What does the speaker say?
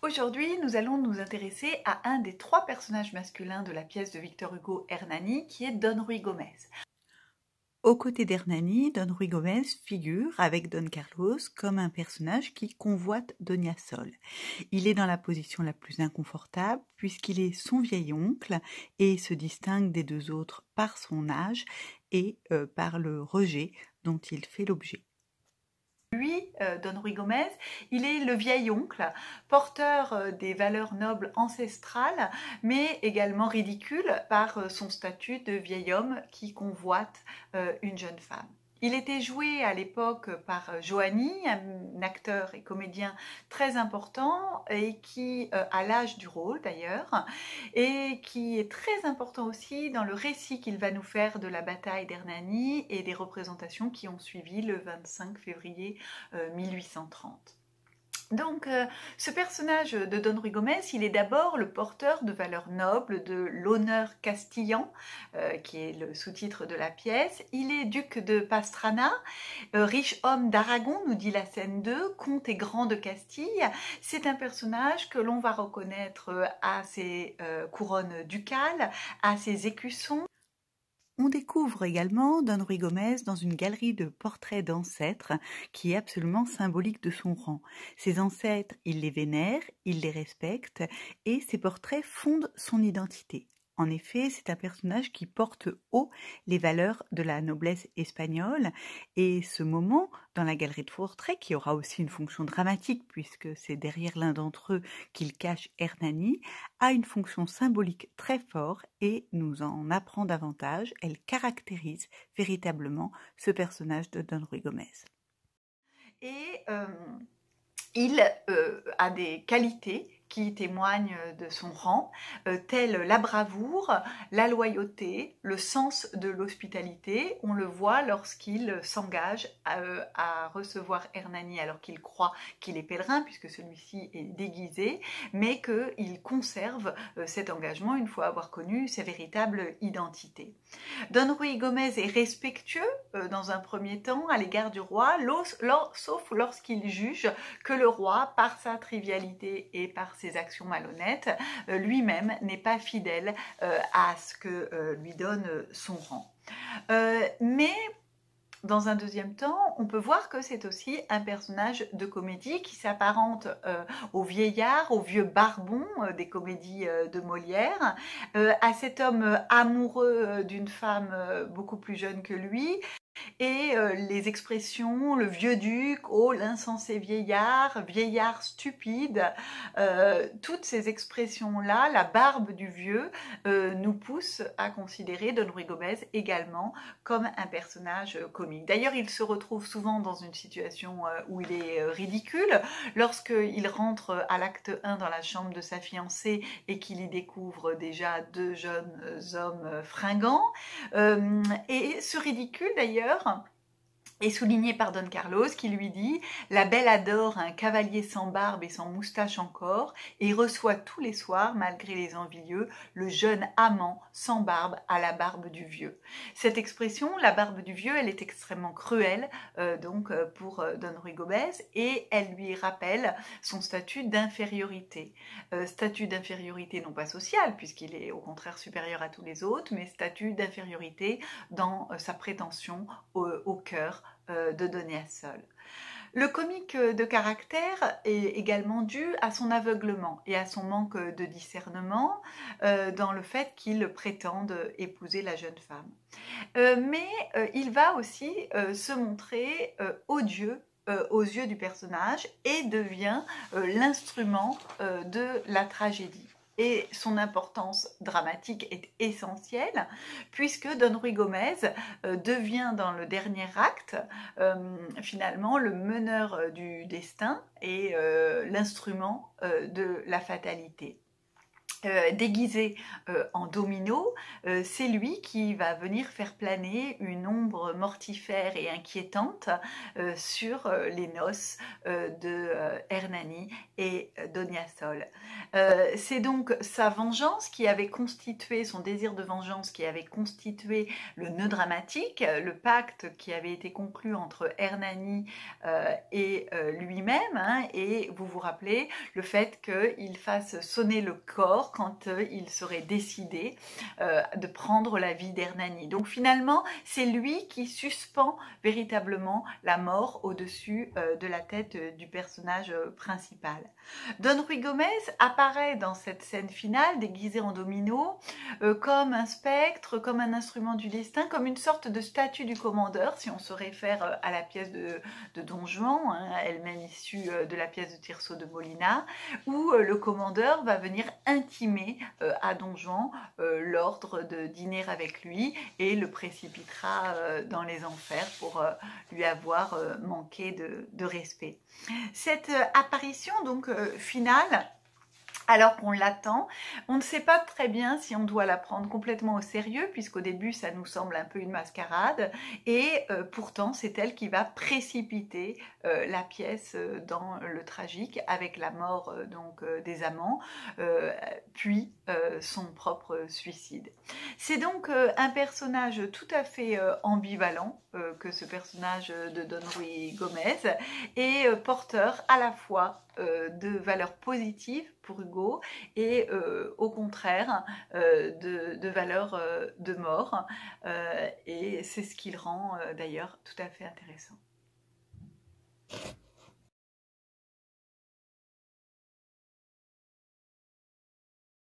Aujourd'hui, nous allons nous intéresser à un des trois personnages masculins de la pièce de Victor Hugo Hernani, qui est Don Ruy Gomez. Aux côtés d'Hernani, Don Ruy Gomez figure, avec Don Carlos, comme un personnage qui convoite Doña Sol. Il est dans la position la plus inconfortable, puisqu'il est son vieil oncle et se distingue des deux autres par son âge et par le rejet dont il fait l'objet. Lui, Don Ruy Gomez, il est le vieil oncle, porteur des valeurs nobles ancestrales, mais également ridicule par son statut de vieil homme qui convoite une jeune femme. Il était joué à l'époque par Joanny, un acteur et comédien très important et qui a l'âge du rôle d'ailleurs, et qui est très important aussi dans le récit qu'il va nous faire de la bataille d'Hernani et des représentations qui ont suivi le 25 février 1830. Donc, ce personnage de Don Ruy Gomez, il est d'abord le porteur de valeurs nobles, de l'honneur castillan, qui est le sous-titre de la pièce. Il est duc de Pastrana, riche homme d'Aragon, nous dit la scène 2, comte et grand de Castille. C'est un personnage que l'on va reconnaître à ses couronnes ducales, à ses écussons. On découvre également Don Ruy Gomez dans une galerie de portraits d'ancêtres qui est absolument symbolique de son rang. Ses ancêtres, il les vénère, il les respecte et ces portraits fondent son identité. En effet, c'est un personnage qui porte haut les valeurs de la noblesse espagnole et ce moment dans la galerie de portraits, qui aura aussi une fonction dramatique puisque c'est derrière l'un d'entre eux qu'il cache Hernani, a une fonction symbolique très forte et nous en apprend davantage. Elle caractérise véritablement ce personnage de Don Ruy Gomez. Et il a des qualités qui témoignent de son rang, telles la bravoure, la loyauté, le sens de l'hospitalité. On le voit lorsqu'il s'engage à recevoir Hernani alors qu'il croit qu'il est pèlerin, puisque celui-ci est déguisé, mais qu'il conserve cet engagement une fois avoir connu sa véritable identité. Don Ruy Gomez est respectueux dans un premier temps à l'égard du roi, sauf lorsqu'il juge que le roi, par sa trivialité et par ses actions malhonnêtes, lui-même n'est pas fidèle à ce que lui donne son rang. Mais dans un deuxième temps, on peut voir que c'est aussi un personnage de comédie qui s'apparente au vieillard, au vieux barbon des comédies de Molière, à cet homme amoureux d'une femme beaucoup plus jeune que lui, et les expressions, le vieux duc, oh l'insensé vieillard, vieillard stupide, toutes ces expressions-là, la barbe du vieux, nous poussent à considérer Don Ruy Gomez également comme un personnage comique. D'ailleurs, il se retrouve souvent dans une situation où il est ridicule, lorsqu'il rentre à l'acte 1 dans la chambre de sa fiancée et qu'il y découvre déjà deux jeunes hommes fringants. Et ce ridicule, d'ailleurs, est souligné par Don Carlos qui lui dit « La belle adore un cavalier sans barbe et sans moustache encore et reçoit tous les soirs, malgré les envieux, le jeune amant sans barbe à la barbe du vieux. » Cette expression, la barbe du vieux, elle est extrêmement cruelle pour Don Ruy Gomez et elle lui rappelle son statut d'infériorité. Statut d'infériorité non pas social, puisqu'il est au contraire supérieur à tous les autres, mais statut d'infériorité dans sa prétention au cœur de Doña Sol. Le comique de caractère est également dû à son aveuglement et à son manque de discernement dans le fait qu'il prétende épouser la jeune femme. Mais il va aussi se montrer odieux aux yeux du personnage et devient l'instrument de la tragédie. Et son importance dramatique est essentielle puisque Don Ruy Gomez devient dans le dernier acte finalement le meneur du destin et l'instrument de la fatalité. déguisé en domino, c'est lui qui va venir faire planer une ombre mortifère et inquiétante sur les noces de Hernani et Donia Sol. C'est donc sa vengeance qui avait constitué, son désir de vengeance qui avait constitué le nœud dramatique, le pacte qui avait été conclu entre Hernani et lui-même, hein, et vous vous rappelez le fait qu'il fasse sonner le corps quand il serait décidé de prendre la vie d'Hernani. Donc finalement, c'est lui qui suspend véritablement la mort au-dessus de la tête du personnage principal. Don Ruy Gomez apparaît dans cette scène finale, déguisé en domino, comme un spectre, comme un instrument du destin, comme une sorte de statue du commandeur, si on se réfère à la pièce de Don Juan, hein, elle-même issue de la pièce de Tirso de Molina, où le commandeur va venir intimer à Don Juan l'ordre de dîner avec lui et le précipitera dans les enfers pour lui avoir manqué de respect. Cette apparition donc finale, alors qu'on l'attend, on ne sait pas très bien si on doit la prendre complètement au sérieux, puisqu'au début ça nous semble un peu une mascarade, et pourtant c'est elle qui va précipiter la pièce dans le tragique, avec la mort des amants, puis son propre suicide. C'est donc un personnage tout à fait ambivalent que ce personnage de Don Ruy Gomez, et porteur à la fois de valeurs positives pour Hugo et au contraire de valeurs de mort, et c'est ce qui le rend d'ailleurs tout à fait intéressant.